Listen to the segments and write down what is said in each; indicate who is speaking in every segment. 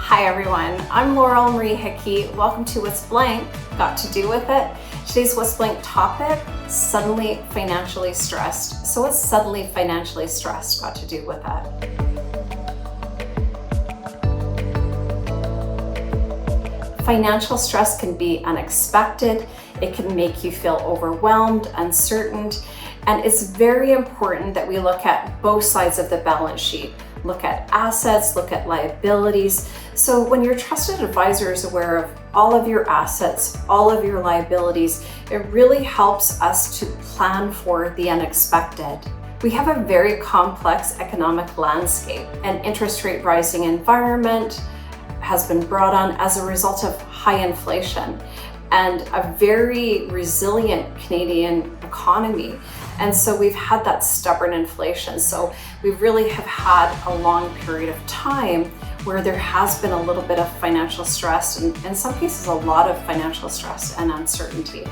Speaker 1: Hi everyone, I'm Laurel Marie Hickey. Welcome to What's Blank Got to Do With It. Today's What's Blank topic, suddenly financially stressed. So what's suddenly financially stressed got to do with it? Financial stress can be unexpected. It can make you feel overwhelmed, uncertain, and it's very important that we look at both sides of the balance sheet. Look at assets, look at liabilities. So when your trusted advisor is aware of all of your assets, all of your liabilities, it really helps us to plan for the unexpected. We have a very complex economic landscape. An interest rate rising environment has been brought on as a result of high inflation and a very resilient Canadian economy. And so we've had that stubborn inflation. So we really have had a long period of time where there has been a little bit of financial stress and in some cases a lot of financial stress and uncertainty.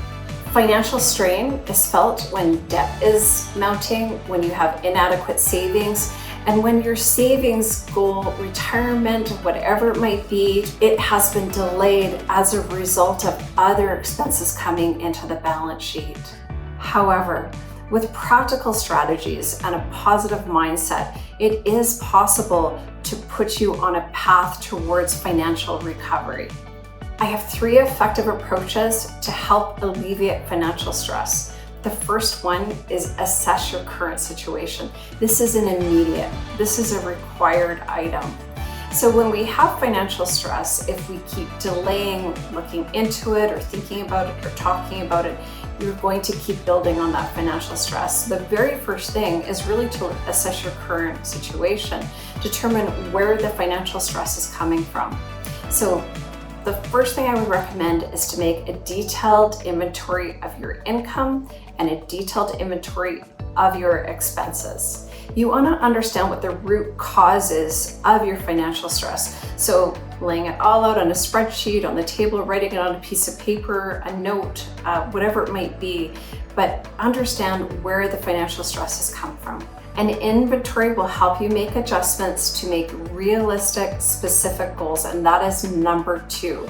Speaker 1: Financial strain is felt when debt is mounting, when you have inadequate savings, and when your savings goal, retirement, whatever it might be, it has been delayed as a result of other expenses coming into the balance sheet. However, with practical strategies and a positive mindset, it is possible to put you on a path towards financial recovery. I have 3 effective approaches to help alleviate financial stress. The first one is assess your current situation. This is an immediate, this is a required item. So when we have financial stress, if we keep delaying looking into it or thinking about it or talking about it, you're going to keep building on that financial stress. The very first thing is really to assess your current situation, determine where the financial stress is coming from. So the first thing I would recommend is to make a detailed inventory of your income and a detailed inventory of your expenses. You want to understand what the root cause is of your financial stress. So laying it all out on a spreadsheet, on the table, writing it on a piece of paper, a note, whatever it might be, but understand where the financial stress has come from. An inventory will help you make adjustments to make realistic, specific goals, and that is number 2.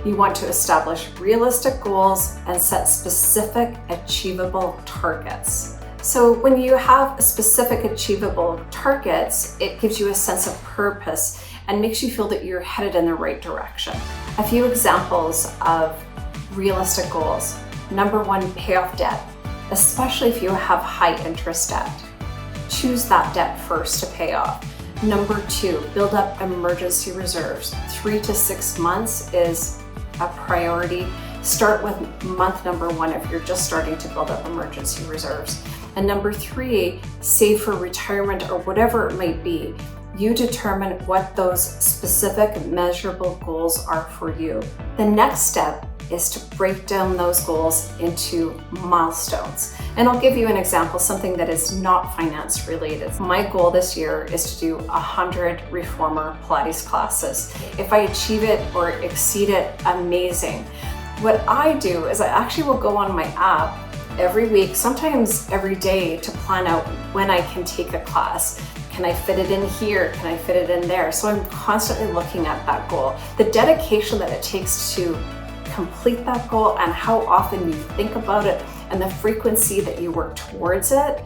Speaker 1: You want to establish realistic goals and set specific, achievable targets. So when you have specific, achievable targets, it gives you a sense of purpose and makes you feel that you're headed in the right direction. A few examples of realistic goals. Number 1, pay off debt, especially if you have high interest debt. Choose that debt first to pay off. Number 2, build up emergency reserves. 3 to 6 months is a priority. Start with month number 1 if you're just starting to build up emergency reserves. And number 3, save for retirement or whatever it might be. You determine what those specific measurable goals are for you. The next step is to break down those goals into milestones. And I'll give you an example, something that is not finance related. My goal this year is to do 100 reformer Pilates classes. If I achieve it or exceed it, amazing. What I do is I actually will go on my app every week, sometimes every day, to plan out when I can take a class. Can I fit it in here? Can I fit it in there? So I'm constantly looking at that goal. The dedication that it takes to complete that goal and how often you think about it and the frequency that you work towards it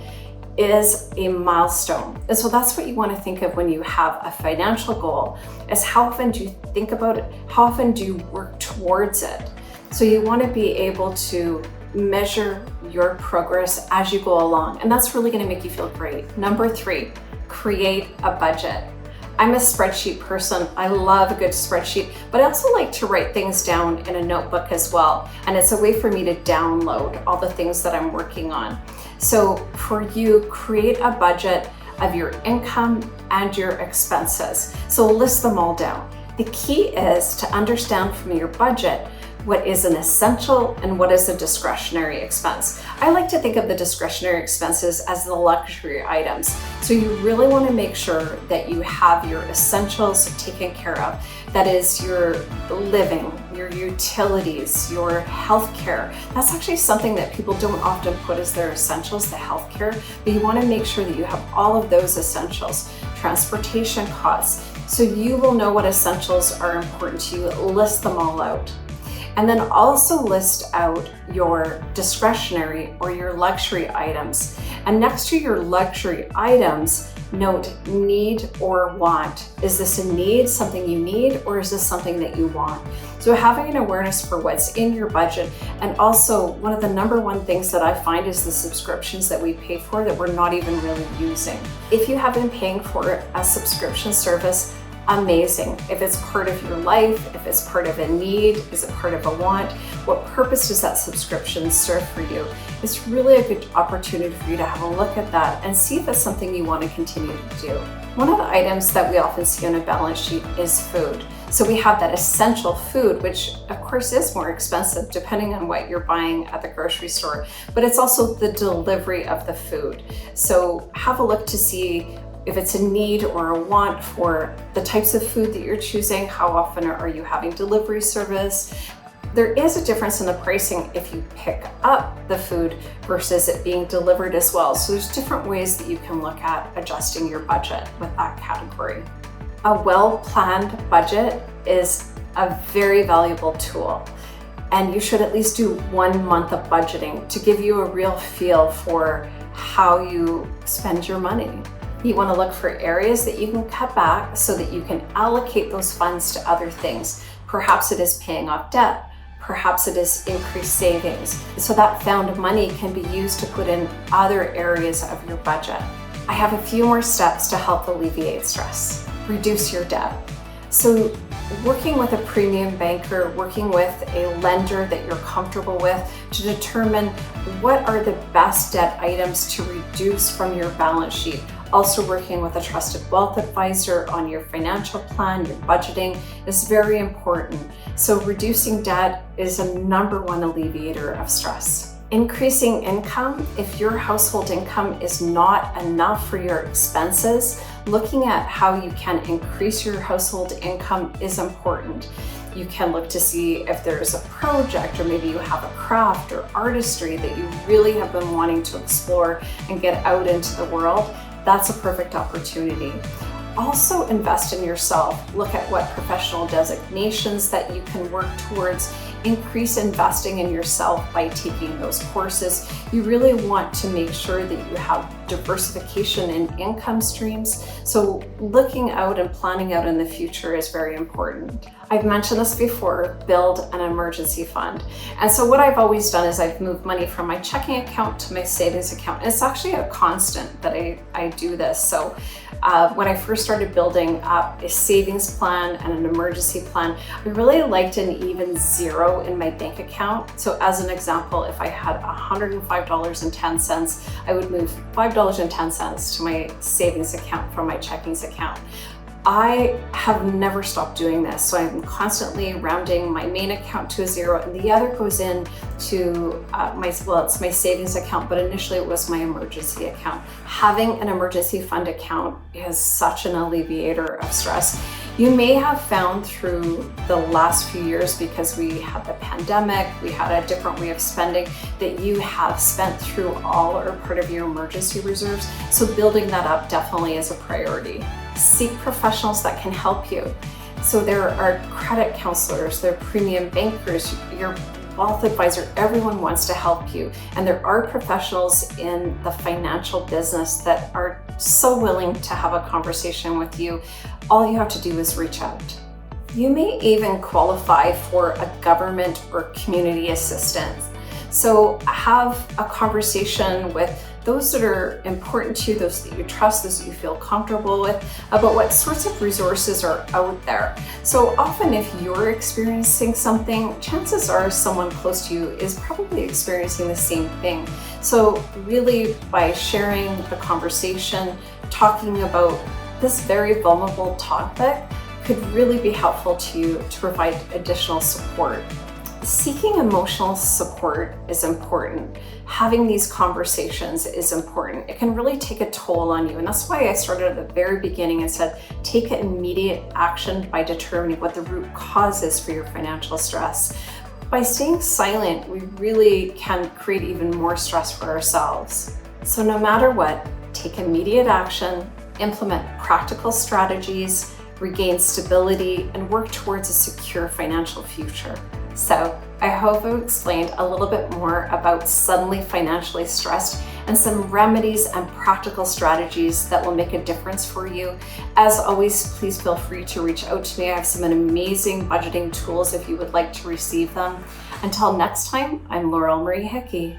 Speaker 1: is a milestone. And so that's what you want to think of when you have a financial goal, is how often do you think about it? How often do you work towards it? So you want to be able to measure your progress as you go along, and that's really going to make you feel great. Number 3, create a budget. I'm a spreadsheet person. I love a good spreadsheet, but I also like to write things down in a notebook as well. And it's a way for me to download all the things that I'm working on. So for you, create a budget of your income and your expenses. So list them all down. The key is to understand from your budget what is an essential and what is a discretionary expense. I like to think of the discretionary expenses as the luxury items. So you really want to make sure that you have your essentials taken care of. That is your living, your utilities, your healthcare. That's actually something that people don't often put as their essentials, the healthcare, but you want to make sure that you have all of those essentials. Transportation costs, So you will know what essentials are important to you, list them all out. And then also list out your discretionary or your luxury items. And next to your luxury items, note need or want. Is this a need, something you need, or is this something that you want? So having an awareness for what's in your budget, and also one of the number one things that I find is the subscriptions that we pay for that we're not even really using. If you have been paying for a subscription service, amazing. If it's part of your life, if it's part of a need, is it part of a want? What purpose does that subscription serve for you? It's really a good opportunity for you to have a look at that and see if it's something you want to continue to do. One of the items that we often see on a balance sheet is food. So we have that essential food, which of course is more expensive depending on what you're buying at the grocery store, but it's also the delivery of the food. So have a look to see if it's a need or a want for the types of food that you're choosing. How often are you having delivery service? There is a difference in the pricing if you pick up the food versus it being delivered as well. So there's different ways that you can look at adjusting your budget with that category. A well-planned budget is a very valuable tool, and you should at least do 1 month of budgeting to give you a real feel for how you spend your money. You want to look for areas that you can cut back so that you can allocate those funds to other things. Perhaps it is paying off debt. Perhaps it is increased savings. So that found money can be used to put in other areas of your budget. I have a few more steps to help alleviate stress. Reduce your debt. So working with a premium banker, working with a lender that you're comfortable with to determine what are the best debt items to reduce from your balance sheet. Also working with a trusted wealth advisor on your financial plan, your budgeting is very important. So reducing debt is a number one alleviator of stress. Increasing income, if your household income is not enough for your expenses, looking at how you can increase your household income is important. You can look to see if there's a project, or maybe you have a craft or artistry that you really have been wanting to explore and get out into the world. That's a perfect opportunity. Also invest in yourself. Look at what professional designations that you can work towards. Increase investing in yourself by taking those courses. You really want to make sure that you have diversification in income streams. So looking out and planning out in the future is very important. I've mentioned this before, build an emergency fund. And so what I've always done is I've moved money from my checking account to my savings account. And it's actually a constant that I do this. So when I first started building up a savings plan and an emergency plan, I really liked an even zero in my bank account. So as an example, if I had $105.10, I would move $5.10 to my savings account from my checkings account. I have never stopped doing this. So I'm constantly rounding my main account to a zero, and the other goes in to it's my savings account, but initially it was my emergency account. Having an emergency fund account is such an alleviator of stress. You may have found through the last few years, because we had the pandemic, we had a different way of spending, that you have spent through all or part of your emergency reserves. So building that up definitely is a priority. Seek professionals that can help you. So there are credit counselors, there are premium bankers, your wealth advisor, everyone wants to help you. And there are professionals in the financial business that are so willing to have a conversation with you. All you have to do is reach out. You may even qualify for a government or community assistance. So have a conversation with those that are important to you, those that you trust, those that you feel comfortable with, about what sorts of resources are out there. So often if you're experiencing something, chances are someone close to you is probably experiencing the same thing. So really, by sharing the conversation, talking about this very vulnerable topic could really be helpful to you to provide additional support. Seeking emotional support is important. Having these conversations is important. It can really take a toll on you. And that's why I started at the very beginning and said, take immediate action by determining what the root cause is for your financial stress. By staying silent, we really can create even more stress for ourselves. So no matter what, take immediate action, implement practical strategies, regain stability, and work towards a secure financial future. So I hope I've explained a little bit more about suddenly financially stressed and some remedies and practical strategies that will make a difference for you. As always, please feel free to reach out to me. I have some amazing budgeting tools if you would like to receive them. Until next time, I'm Laurel Marie Hickey.